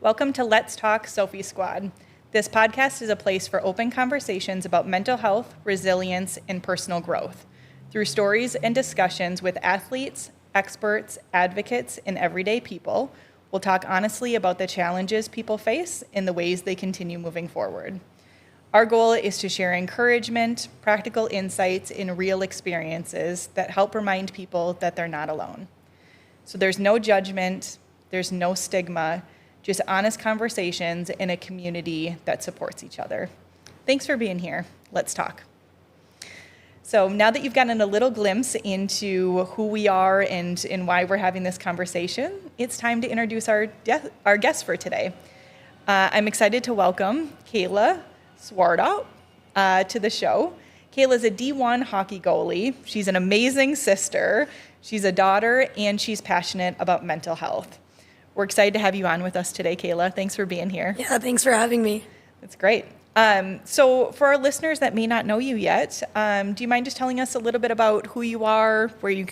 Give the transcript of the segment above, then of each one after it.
Welcome to Let's Talk Sophie Squad. This podcast is a place for open conversations about mental health, resilience, and personal growth. Through stories and discussions with athletes, experts, advocates, and everyday people, we'll talk honestly about the challenges people face and the ways they continue moving forward. Our goal is to share encouragement, practical insights, and real experiences that help remind people that they're not alone. So there's no judgment, there's no stigma, just honest conversations in a community that supports each other. Thanks for being here. Let's talk. So now that you've gotten a little glimpse into who we are and why we're having this conversation, it's time to introduce our guest for today. I'm excited to welcome Kayla Swartout to the show. Kayla's a D1 hockey goalie. She's an amazing sister. She's a daughter, and she's passionate about mental health. We're excited to have you on with us today, Kayla. Thanks for being here. Yeah, thanks for having me. That's great. So for our listeners that may not know you yet, do you mind just telling us a little bit about who you are, where you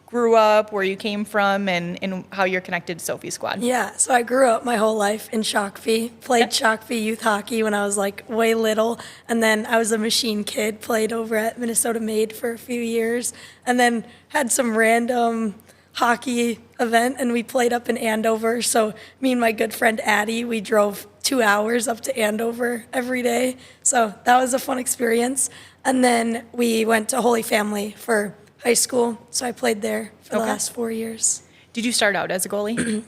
grew up, where you came from, and how you're connected to Sophie Squad? Yeah, so I grew up my whole life in Shakopee, played Shakopee youth hockey when I was like way little, and then I was a machine kid, played over at Minnesota Maid for a few years, and then had some random hockey event, and we played up in Andover. So me and my good friend Addie, we drove 2 hours up to Andover every day. So that was a fun experience. And then we went to Holy Family for high school. So I played there for the last 4 years. Did you start out as a goalie?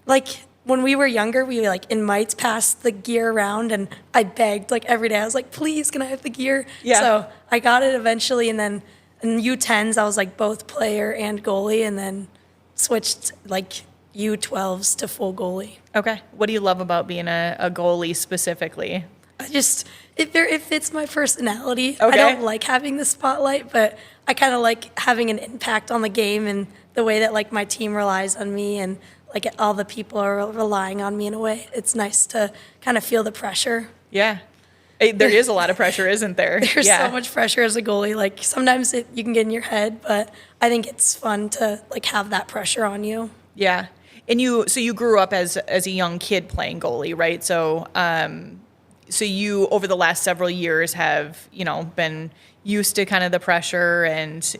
Like when we were younger, we like in mites passed the gear around, and I begged like every day. I was like, please, can I have the gear? Yeah. So I got it eventually, and then in U10s, I was like both player and goalie, and then switched like U12s to full goalie. Okay. What do you love about being a goalie specifically? It fits my personality. Okay. I don't like having the spotlight, but I kind of like having an impact on the game and the way that like my team relies on me, and like all the people are relying on me in a way. It's nice to kind of feel the pressure. Yeah. There is a lot of pressure, isn't there? There's so much pressure as a goalie. Like sometimes you can get in your head, but I think it's fun to like have that pressure on you. Yeah. And you grew up as a young kid playing goalie, right? So you over the last several years have, been used to kind of the pressure and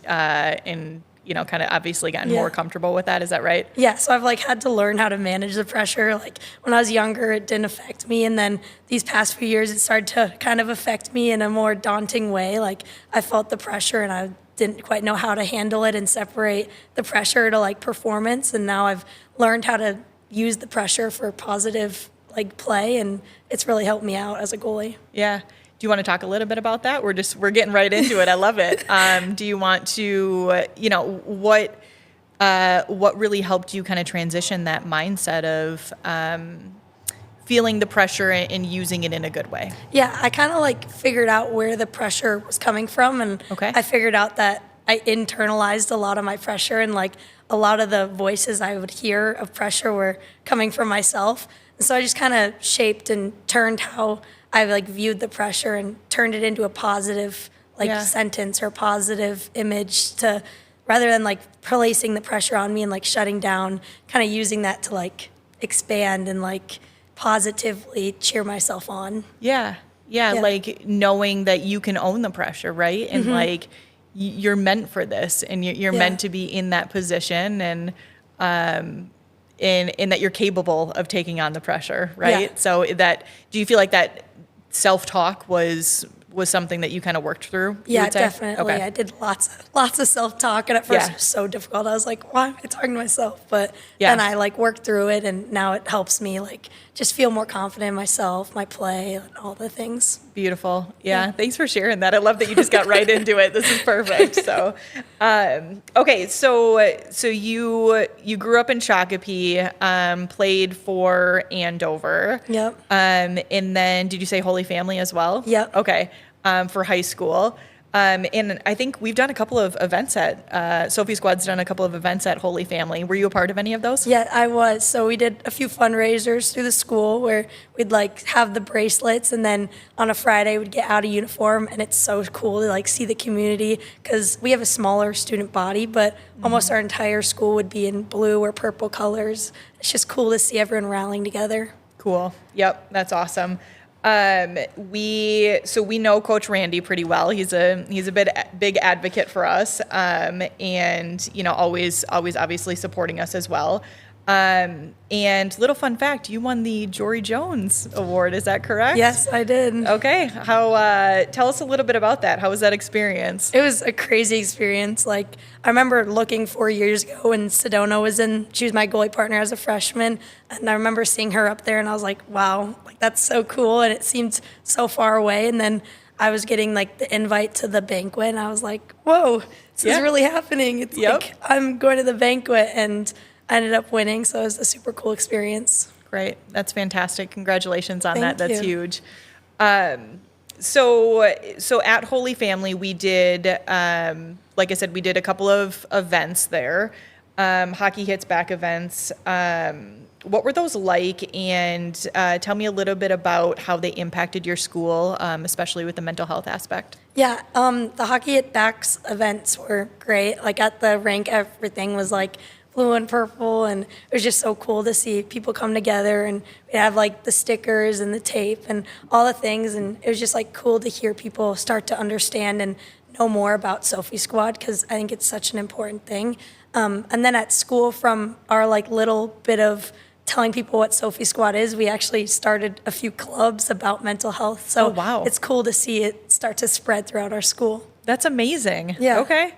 kind of obviously gotten more comfortable with that. Is that right? Yeah, so I've like had to learn how to manage the pressure. Like when I was younger, it didn't affect me, and then these past few years, it started to kind of affect me in a more daunting way. Like I felt the pressure, and I didn't quite know how to handle it and separate the pressure to like performance. And now I've learned how to use the pressure for positive like play, and it's really helped me out as a goalie. Yeah. Do you want to talk a little bit about that? We're getting right into it. I love it. Do you want to, what really helped you kind of transition that mindset of feeling the pressure and using it in a good way? Yeah, I kind of like figured out where the pressure was coming from, and I figured out that I internalized a lot of my pressure, and like a lot of the voices I would hear of pressure were coming from myself. And so I just kind of shaped and turned how I like viewed the pressure and turned it into a positive sentence or positive image, to rather than like placing the pressure on me and like shutting down, kind of using that to like expand and like positively cheer myself on. Yeah. Like knowing that you can own the pressure, right? And like you're meant for this, and you're meant to be in that position, and that you're capable of taking on the pressure, right? Yeah. So do you feel like that self-talk was something that you kind of worked through? Yeah, definitely. Okay. I did lots of self-talk, and at first it was so difficult. I was like, why am I talking to myself? But then I like worked through it, and now it helps me like just feel more confident in myself, my play, and all the things. Beautiful. Yeah. Thanks for sharing that. I love that you just got right into it. This is perfect. So, okay. So you grew up in Shakopee, played for Andover. Yep. And then did you say Holy Family as well? Yep. Okay. For high school. And I think we've done a couple of events Sophie Squad's done a couple of events at Holy Family. Were you a part of any of those? Yeah, I was. So we did a few fundraisers through the school where we'd like have the bracelets, and then on a Friday we'd get out of uniform, and it's so cool to like see the community because we have a smaller student body, but almost our entire school would be in blue or purple colors. It's just cool to see everyone rallying together. Cool. Yep, that's awesome. We know Coach Randy pretty well. He's a big advocate for us, and always obviously supporting us as well. And little fun fact, you won the Jory Jones Award. Is that correct? Yes, I did. Okay. Tell us a little bit about that. How was that experience? It was a crazy experience. Like, I remember looking 4 years ago when Sedona she was my goalie partner as a freshman. And I remember seeing her up there and I was like, wow, like that's so cool. And it seemed so far away. And then I was getting like the invite to the banquet and I was like, whoa, this is really happening. It's like I'm going to the banquet, and I ended up winning, so it was a super cool experience. Great. That's fantastic. Congratulations on Thank that. That's you. huge. So at Holy Family, we did, like I said, we did a couple of events there, Hockey Hits Back events. What were those like? And tell me a little bit about how they impacted your school, especially with the mental health aspect. Yeah, the Hockey Hit Backs events were great. Like at the rink, everything was like blue and purple, and it was just so cool to see people come together, and we have like the stickers and the tape and all the things, and it was just like cool to hear people start to understand and know more about Sophie Squad, because I think it's such an important thing. And then at school, from our like little bit of telling people what Sophie Squad is, we actually started a few clubs about mental health, so it's cool to see it start to spread throughout our school. That's amazing. Yeah. Okay.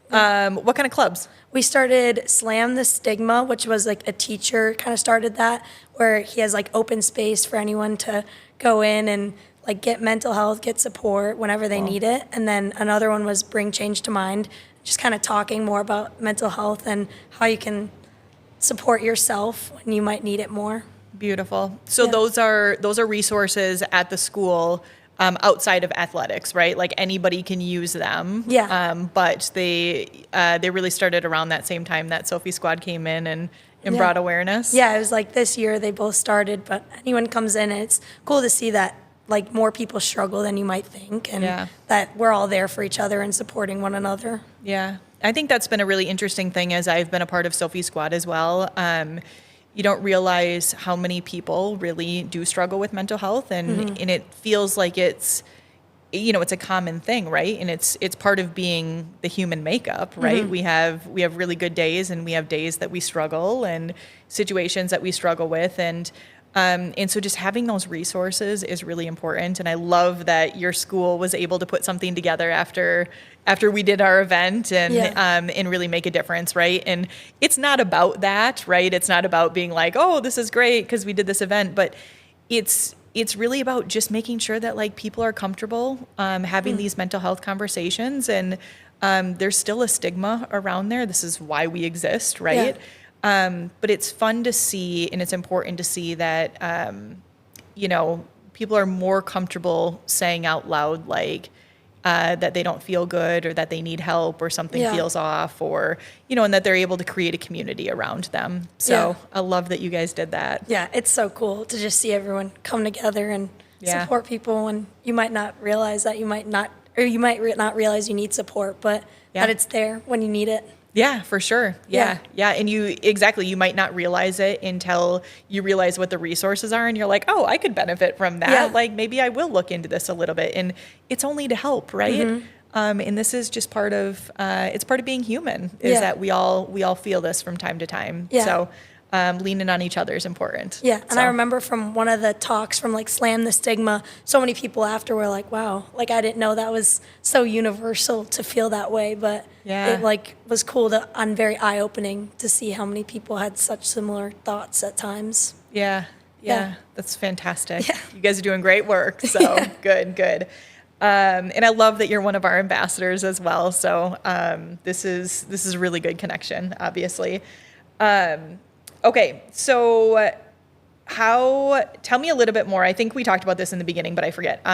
What kind of clubs? We started Slam the Stigma, which was like a teacher kind of started that, where he has like open space for anyone to go in and like get mental health, get support whenever they need it. And then another one was Bring Change to Mind, just kind of talking more about mental health and how you can support yourself when you might need it more. Beautiful. So those are resources at the school, outside of athletics, right? Like anybody can use them. Yeah. But they really started around that same time that Sophie Squad came in and brought awareness. Yeah, it was like this year they both started, but anyone comes in, and it's cool to see that like more people struggle than you might think, and that we're all there for each other and supporting one another. Yeah. I think that's been a really interesting thing as I've been a part of Sophie Squad as well. You don't realize how many people really do struggle with mental health, and it feels like it's a common thing, right? And it's part of being the human makeup, right? We have really good days, and we have days that we struggle, and situations that we struggle with, and so just having those resources is really important. And I love that your school was able to put something together after we did our event and really make a difference, right? And it's not about that, right? It's not about being like, oh, this is great because we did this event, but it's really about just making sure that like people are comfortable having these mental health conversations, and there's still a stigma around there. This is why we exist, right? But it's fun to see, and it's important to see that, people are more comfortable saying out loud, like, that they don't feel good, or that they need help, or something feels off, or, and that they're able to create a community around them. So I love that you guys did that. Yeah, it's so cool to just see everyone come together and support people when you might not realize that you might not realize you need support, but that it's there when you need it. Yeah, for sure. Yeah. And you might not realize it until you realize what the resources are, and you're like, oh, I could benefit from that. Yeah. Like maybe I will look into this a little bit, and it's only to help, right? And this is just part of being human, is that we all feel this from time to time. Yeah. So leaning on each other is important. Yeah, and I remember from one of the talks from like Slam the Stigma, so many people after were like, wow, like I didn't know that was so universal to feel that way, but it like was cool and very eye-opening to see how many people had such similar thoughts at times. Yeah, that's fantastic. Yeah. You guys are doing great work, so good. And I love that you're one of our ambassadors as well, so this is a really good connection, obviously. Okay, so tell me a little bit more. I think we talked about this in the beginning, but I forget.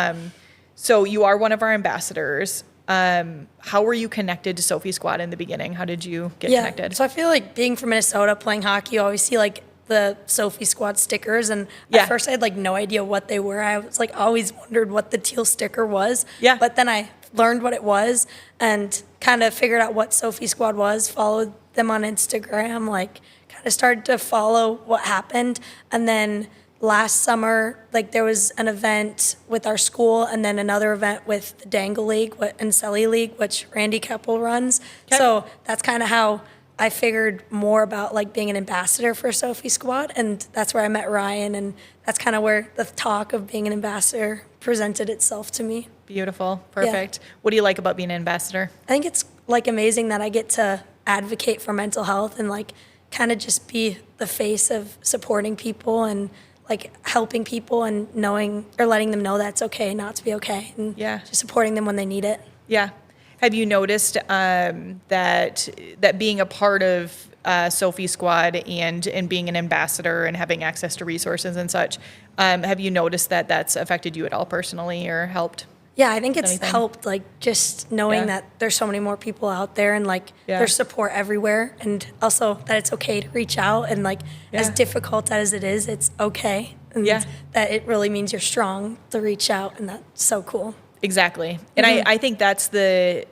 So you are one of our ambassadors. How were you connected to Sophie Squad in the beginning? How did you get connected? So I feel like being from Minnesota, playing hockey, you always see like the Sophie Squad stickers. And at first I had like no idea what they were. I was like always wondered what the teal sticker was. Yeah. But then I learned what it was and kind of figured out what Sophie Squad was, followed them on Instagram, like kind of started to follow what happened. And then last summer, like there was an event with our school and then another event with the Dangle League and Selly League, which Randy Keppel runs. Okay. So that's kind of how I figured more about like being an ambassador for Sophie Squad. And that's where I met Ryan. And that's kind of where the talk of being an ambassador presented itself to me. Beautiful. Perfect. Yeah. What do you like about being an ambassador? I think it's like amazing that I get to advocate for mental health and like kind of just be the face of supporting people and like helping people and knowing or letting them know that it's okay not to be okay and just supporting them when they need it. Yeah. Have you noticed that being a part of Sophie Squad and being an ambassador and having access to resources and such, have you noticed that that's affected you at all personally or helped? Yeah, I think it's helped, like, just knowing that there's so many more people out there and, like, there's support everywhere. And also that it's okay to reach out and, like, as difficult as it is, it's okay. And that it really means you're strong to reach out, and that's so cool. Exactly. And I think that's the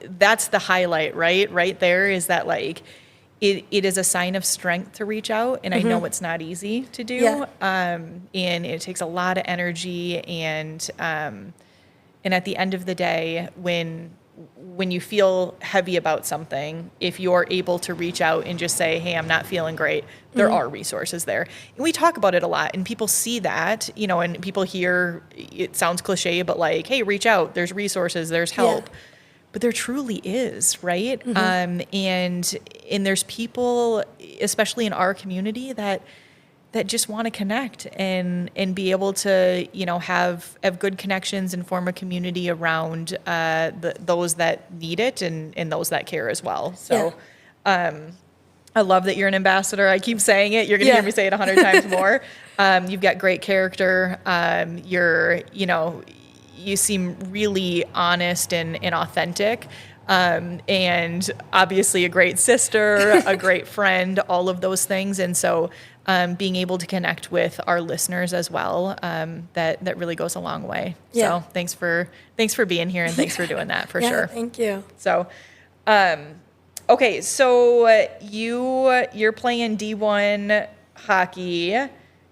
highlight, right? Right there is that, like, it is a sign of strength to reach out. And I know it's not easy to do. Yeah. And it takes a lot of energy and at the end of the day, when you feel heavy about something, if you're able to reach out and just say, hey, I'm not feeling great, there are resources there. And we talk about it a lot, and people see that, you know, and people hear, it sounds cliche, but like, hey, reach out, there's resources, there's help. Yeah. But there truly is, right? And there's people, especially in our community, that just want to connect and be able to, you know, have good connections and form a community around those that need it and those that care as well. So I love that you're an ambassador. I keep saying it. You're going to hear me say it 100 times more. You've got great character. You seem really honest and authentic. And obviously a great sister, a great friend, all of those things. And so being able to connect with our listeners as well, that really goes a long way. Yeah. So thanks for being here and thanks for doing that for sure. Thank you. So, okay. So you're playing D1 hockey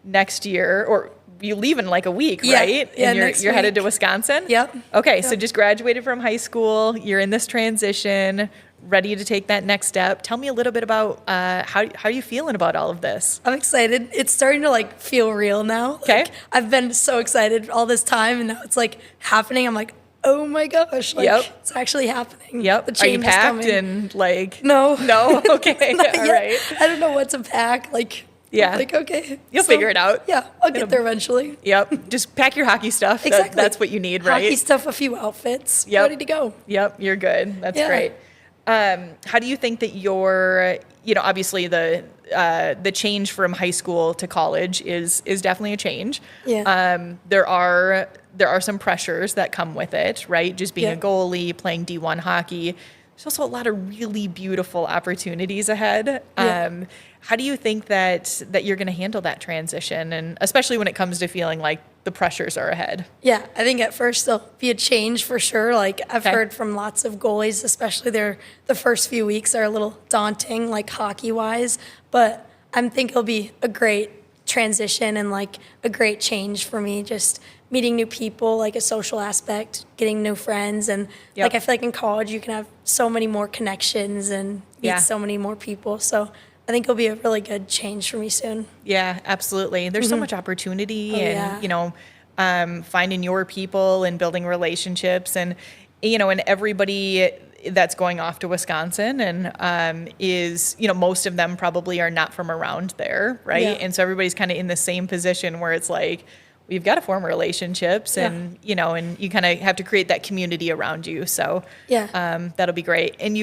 next year, or you leave in like a week, right? Yeah, and you're headed to Wisconsin? Yep. Okay, so just graduated from high school. You're in this transition, ready to take that next step. Tell me a little bit about how are you feeling about all of this? I'm excited. It's starting to like feel real now. Okay. Like, I've been so excited all this time, and now it's like happening. I'm like, oh my gosh, like it's actually happening. Yep. The Are you change packed is coming. And like? No. Okay. All right. I don't know what to pack. Like. Yeah. Like, okay. You'll figure it out. Yeah, I'll get there eventually. Yep. Just pack your hockey stuff. Exactly. That's what you need, right? Hockey stuff, a few outfits. Yep. Ready to go. Yep. You're good. That's great. How do you think that obviously the change from high school to college is definitely a change. Yeah. There are some pressures that come with it, right? Just being a goalie, playing D1 hockey. There's also a lot of really beautiful opportunities ahead. How do you think that you're going to handle that transition, and especially when it comes to feeling like the pressures are ahead? Yeah, I think at first there'll be a change for sure. Like I've heard from lots of goalies, especially the first few weeks are a little daunting, like hockey-wise. But I think it'll be a great transition and like a great change for me, just meeting new people, like a social aspect, getting new friends. And like I feel like in college you can have so many more connections and meet so many more people. So I think it'll be a really good change for me soon. Yeah, absolutely. There's so much opportunity and, finding your people and building relationships and everybody that's going off to Wisconsin and is, most of them probably are not from around there, right? Yeah. And so everybody's kind of in the same position where it's like, we've got to form relationships and, and you kind of have to create that community around you. So that'll be great. And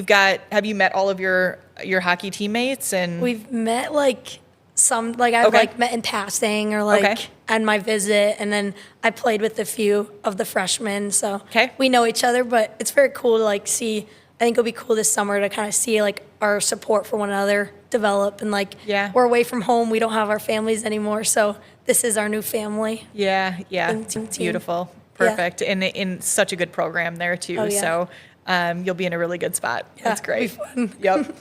have you met all of your hockey teammates? And we've met like some, like I've like met in passing or like on my visit, and then I played with a few of the freshmen, so we know each other. But it's very cool to like see. I think it'll be cool this summer to kind of see like our support for one another develop, and like we're away from home, we don't have our families anymore, so this is our new family. It's beautiful. Perfect. And in such a good program there too. So you'll be in a really good spot. That's great. Yep.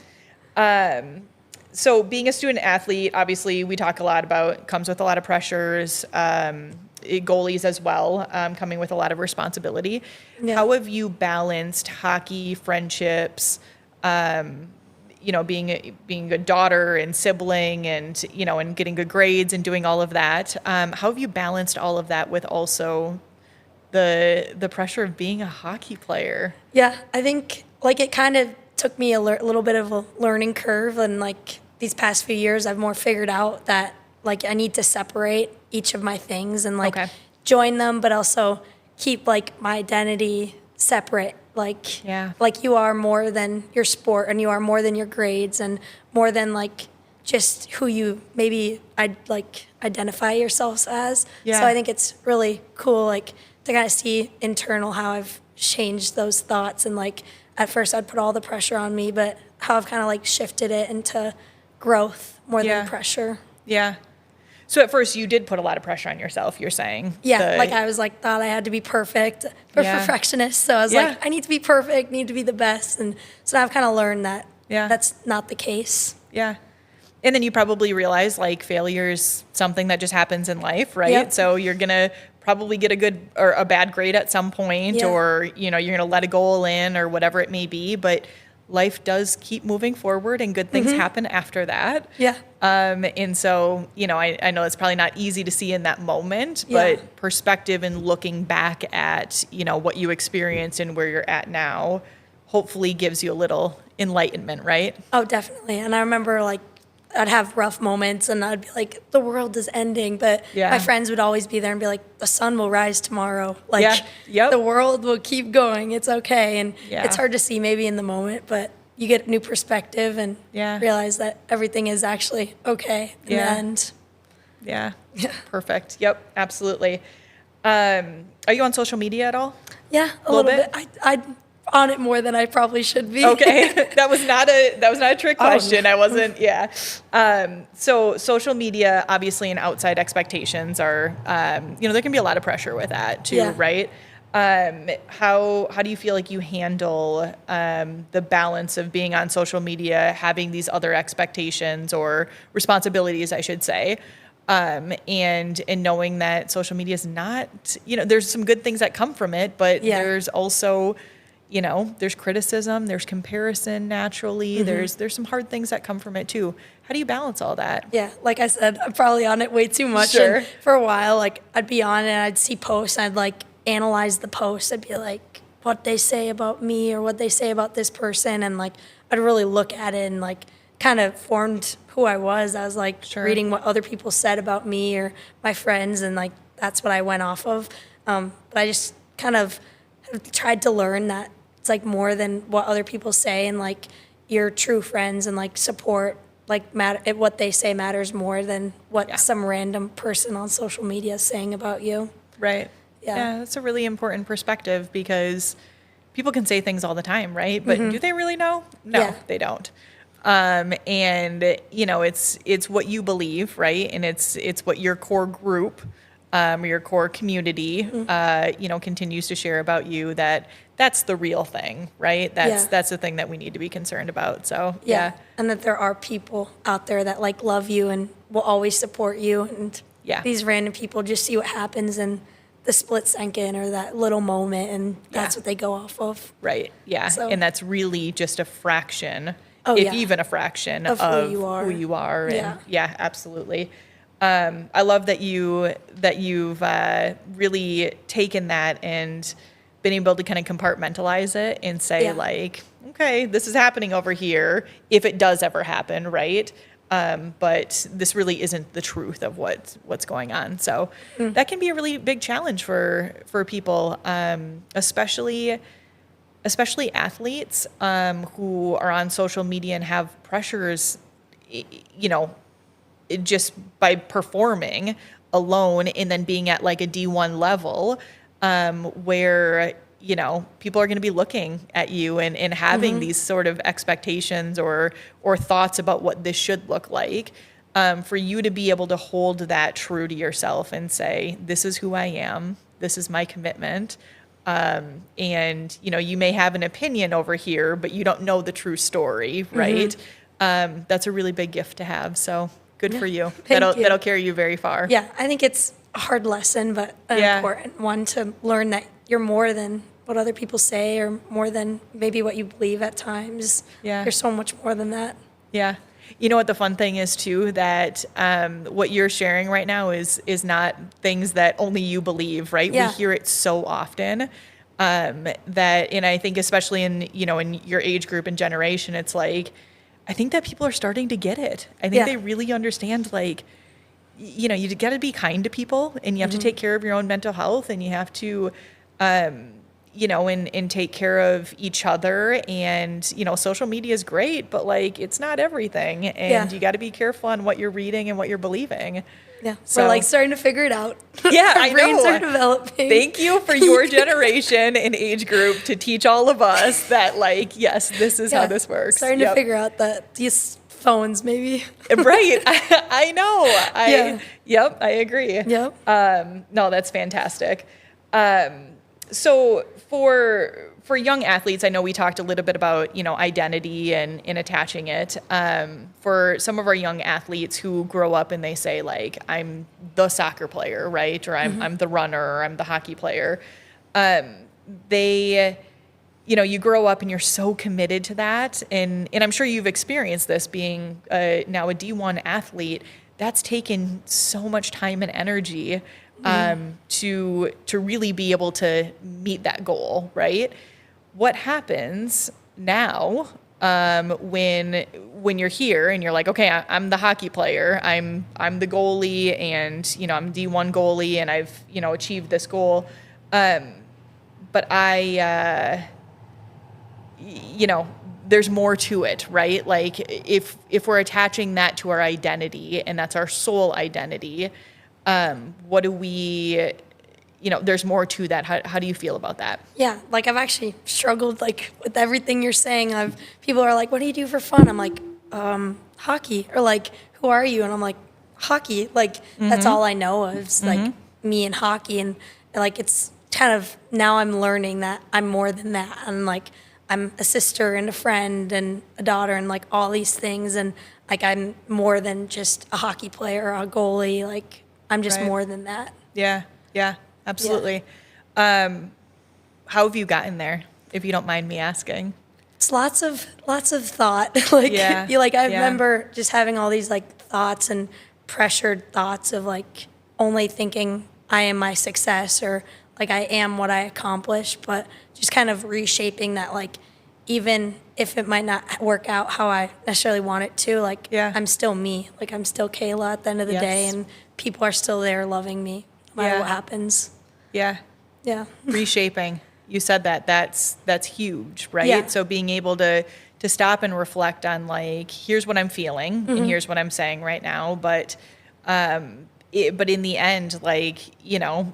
So being a student athlete, obviously we talk a lot about, comes with a lot of pressures, goalies as well, coming with a lot of responsibility. How have you balanced hockey, friendships, being a daughter and sibling and, and getting good grades and doing all of that? How have you balanced all of that with also the pressure of being a hockey player? Yeah, I think like it kind of took me a little bit of a learning curve, and like these past few years I've more figured out that like I need to separate each of my things and like join them, but also keep like my identity separate. Like like you are more than your sport, and you are more than your grades, and more than like just who you maybe identify yourselves as. So I think it's really cool like to kind of see internal how I've changed those thoughts, and like at first I'd put all the pressure on me, but how I've kind of like shifted it into growth more than pressure. So at first you did put a lot of pressure on yourself, you're saying? Like I was like, thought I had to be perfect, perfectionist. So I was like, I need to be perfect, need to be the best. And so now I've kind of learned that that's not the case. And then you probably realize like failure is something that just happens in life, right? So you're going to probably get a good or a bad grade at some point, or, you're going to let a goal in or whatever it may be. But life does keep moving forward, and good things happen after that. And so, I know it's probably not easy to see in that moment, but perspective and looking back at, what you experienced and where you're at now, hopefully gives you a little enlightenment, right? Oh, definitely. And I remember like I'd have rough moments and I'd be like, the world is ending. But my friends would always be there and be like, the sun will rise tomorrow. Like the world will keep going. It's okay. And it's hard to see maybe in the moment, but you get a new perspective and realize that everything is actually okay in the end. Perfect. Yep, absolutely. Are you on social media at all? Yeah, a little bit. I on it more than I probably should be. Okay. That was not a trick question. I wasn't. So social media, obviously, and outside expectations are, there can be a lot of pressure with that too, right? How do you feel like you handle the balance of being on social media, having these other expectations or responsibilities, I should say, and knowing that social media is not, there's some good things that come from it, but there's also, there's criticism, there's comparison naturally, there's some hard things that come from it too. How do you balance all that? Yeah, like I said, I'm probably on it way too much. And for a while, like I'd be on it and I'd see posts and I'd like analyze the posts. I'd be like, what they say about me or what they say about this person. And like, I'd really look at it and like kind of formed who I was. I was like reading what other people said about me or my friends. And like, that's what I went off of. But I just kind of have tried to learn that it's like more than what other people say, and like your true friends and like support, like what they say matters more than what some random person on social media is saying about you. Right. Yeah, that's a really important perspective, because people can say things all the time, right? But do they really know? No, they don't. And it's what you believe, right? And it's what your core group, or your core community, continues to share about you, that's the real thing, right? That's the thing that we need to be concerned about. So and that there are people out there that like love you and will always support you, and these random people just see what happens in the split second or that little moment, and that's what they go off of. Right. Yeah. So, and that's really just a fraction, even a fraction of who you are. And absolutely. I love that you've really taken that and been able to kind of compartmentalize it and say like, okay, this is happening over here if it does ever happen, right? But this really isn't the truth of what's going on. So that can be a really big challenge for people, especially athletes who are on social media and have pressures, just by performing alone and then being at like a D1 level, where, you know, people are going to be looking at you and having these sort of expectations or thoughts about what this should look like. For you to be able to hold that true to yourself and say, this is who I am, this is my commitment. And, you know, you may have an opinion over here, but you don't know the true story, right? That's a really big gift to have. So good for you. That'll carry you very far. Yeah, I think it's a hard lesson, but an important one to learn that you're more than what other people say or more than maybe what you believe at times. Yeah. You're so much more than that. Yeah. You know what the fun thing is too, that what you're sharing right now is not things that only you believe, right? Yeah. We hear it so often that, and I think especially in, you know, in your age group and generation, it's like, I think that people are starting to get it. I think they really understand, like, you know, you got to be kind to people and you have to take care of your own mental health and you have to, you know, and take care of each other. And, you know, social media is great, but like, it's not everything. And you got to be careful on what you're reading and what you're believing. Yeah. So, we're like starting to figure it out. Yeah, Our I brains know. are developing. Thank you for your generation and age group to teach all of us that, like, yes, this is how this works. Starting to figure out that these phones maybe. Right. I know. Yep, I agree. Yep. No, that's fantastic. So for young athletes, I know we talked a little bit about, you know, identity and attaching it. For some of our young athletes who grow up and they say, like, I'm the soccer player, right? Or I'm the runner, or I'm the hockey player. They, you know, you grow up and you're so committed to that. And I'm sure you've experienced this being now a D1 athlete. That's taken so much time and energy to really be able to meet that goal, right? What happens now when you're here and you're like, okay, I'm the hockey player, I'm the goalie, and, you know, I'm D1 goalie, and I've, you know, achieved this goal, but I, you know, there's more to it, right? Like if we're attaching that to our identity and that's our sole identity, what do we, you know, there's more to that. How do you feel about that? Yeah, like I've actually struggled like with everything you're saying. People are like, what do you do for fun? I'm like, hockey. Or like, who are you? And I'm like, hockey. Like that's all I know of is like me and hockey. And like, it's kind of, now I'm learning that I'm more than that. And like, I'm a sister and a friend and a daughter and like all these things. And like, I'm more than just a hockey player or a goalie. Like I'm just more than that. Yeah. Yeah, absolutely. Yeah. How have you gotten there, if you don't mind me asking? It's lots of thought. Like, I remember just having all these like thoughts and pressured thoughts of like only thinking I am my success or like I am what I accomplish, but just kind of reshaping that, like, even if it might not work out how I necessarily want it to, like, I'm still me. Like, I'm still Kayla at the end of the day, and people are still there loving me no matter what happens. Yeah. Yeah. Reshaping. You said that. That's huge, right? Yeah. So being able to stop and reflect on, like, here's what I'm feeling and here's what I'm saying right now. But in the end, like, you know,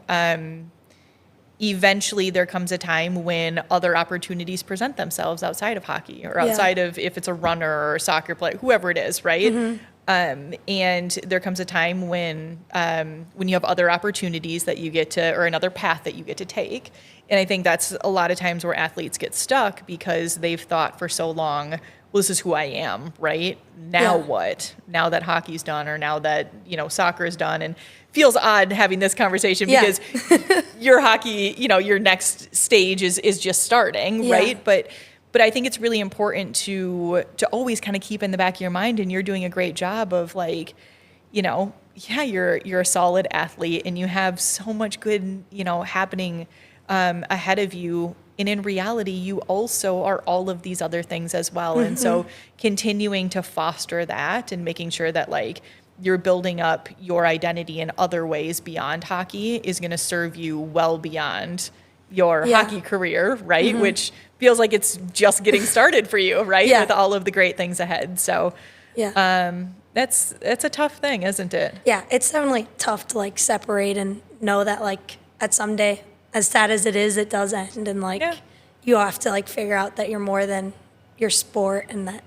eventually there comes a time when other opportunities present themselves outside of hockey or outside of, if it's a runner or a soccer player, whoever it is, right? And there comes a time when you have other opportunities that you get to, or another path that you get to take. And I think that's a lot of times where athletes get stuck because they've thought for so long, well, this is who I am, right? Now what? Now that hockey's done, or now that, you know, soccer is done. And feels odd having this conversation because your hockey, you know, your next stage is just starting, right? But I think it's really important to always kind of keep in the back of your mind, and you're doing a great job of, like, you know, you're a solid athlete and you have so much good, you know, happening ahead of you. And in reality, you also are all of these other things as well. And so continuing to foster that and making sure that, like, you're building up your identity in other ways beyond hockey is going to serve you well beyond your hockey career, right? Which feels like it's just getting started for you, right? With all of the great things ahead. So, That's a tough thing, isn't it? Yeah, it's definitely tough to like separate and know that like at some day, as sad as it is, it does end, and like you have to like figure out that you're more than your sport, and that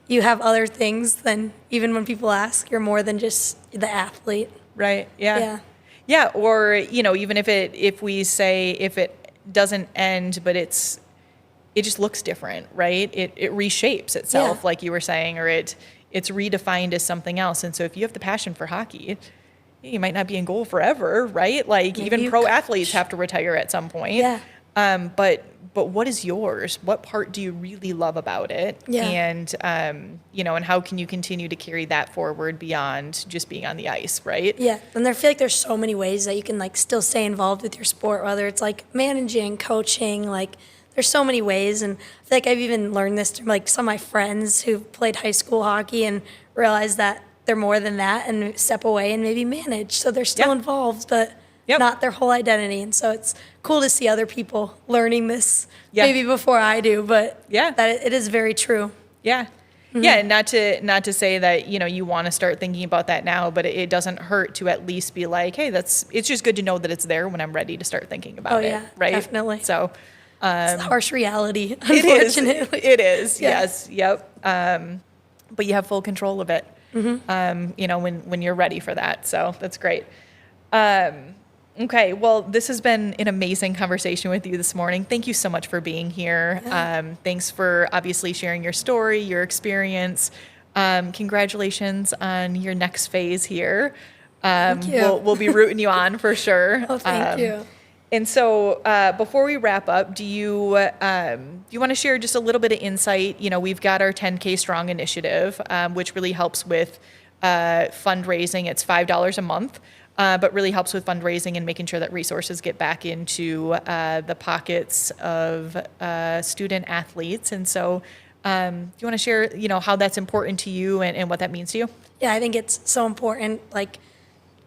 you have other things than, even when people ask, you're more than just the athlete. Right. Yeah. Or, even if we say if it doesn't end, but it just looks different, right? It reshapes itself, like you were saying, or it's redefined as something else. And so if you have the passion for hockey, you might not be in goal forever, right? Like maybe even pro athletes have to retire at some point. Yeah. But what is yours? What part do you really love about it? Yeah. And, and how can you continue to carry that forward beyond just being on the ice, right? Yeah. And I feel like there's so many ways that you can like still stay involved with your sport, whether it's like managing, coaching, like there's so many ways. And I feel like I've even learned this from like some of my friends who played high school hockey and realized that they're more than that and step away and maybe manage. So they're still involved, but not their whole identity. And so it's cool to see other people learning this maybe before I do, but that it is very true. Yeah. Mm-hmm. Yeah. And not to say that, you want to start thinking about that now, but it doesn't hurt to at least be like, hey, it's just good to know that it's there when I'm ready to start thinking about it. Right. Definitely. So it's the harsh reality, unfortunately. It is. Yes. Yep. But you have full control of it. Mm-hmm. When you're ready for that. So that's great. Okay. Well, this has been an amazing conversation with you this morning. Thank you so much for being here. Thanks for obviously sharing your story, your experience. Congratulations on your next phase here. Thank you. We'll be rooting you on for sure. Oh, thank you. And so before we wrap up, do you want to share just a little bit of insight? We've got our 10K Strong initiative, which really helps with fundraising. It's $5 a month, but really helps with fundraising and making sure that resources get back into the pockets of student athletes. And so do you want to share, how that's important to you and what that means to you? Yeah, I think it's so important, like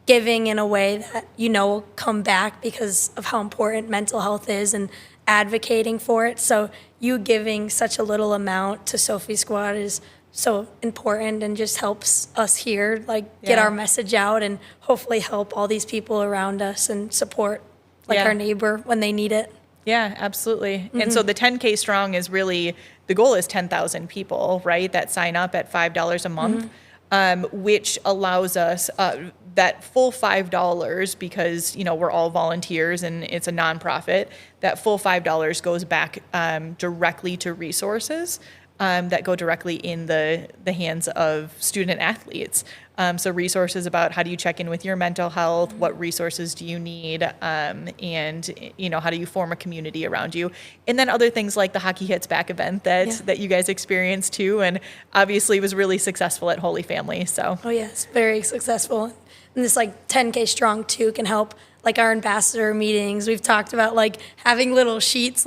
giving in a way that will come back because of how important mental health is and advocating for it. So you giving such a little amount to Sophie Squad is so important and just helps us here get our message out and hopefully help all these people around us and support our neighbor when they need it. Yeah, absolutely. Mm-hmm. And so the 10K Strong is really, the goal is 10,000 people, right, that sign up at $5 a month, which allows us that full $5, because, we're all volunteers and it's a nonprofit, that full $5 goes back directly to resources that go directly in the hands of student athletes. So resources about how do you check in with your mental health, what resources do you need, and, how do you form a community around you? And then other things like the Hockey Hits Back event that you guys experienced too, and obviously was really successful at Holy Family. So. Oh yes, very successful. And this 10K Strong too can help our ambassador meetings. We've talked about having little sheets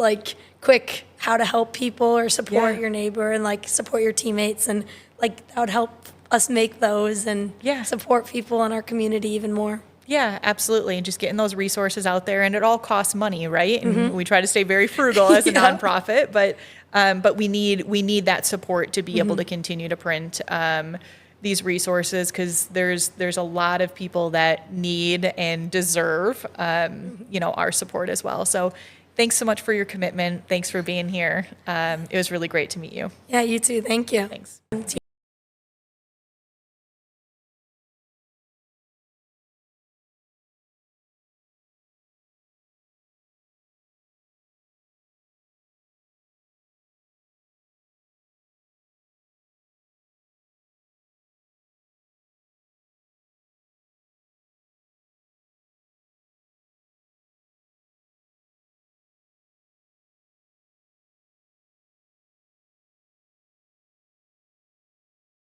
quick how to help people or support your neighbor and support your teammates, and that would help us make those and support people in our community even more. Yeah, absolutely. And just getting those resources out there, and it all costs money, right? And we try to stay very frugal as a nonprofit, but we need that support to be able to continue to print these resources, because there's a lot of people that need and deserve our support as well. So thanks so much for your commitment. Thanks for being here. It was really great to meet you. Yeah, you too. Thank you. Thanks.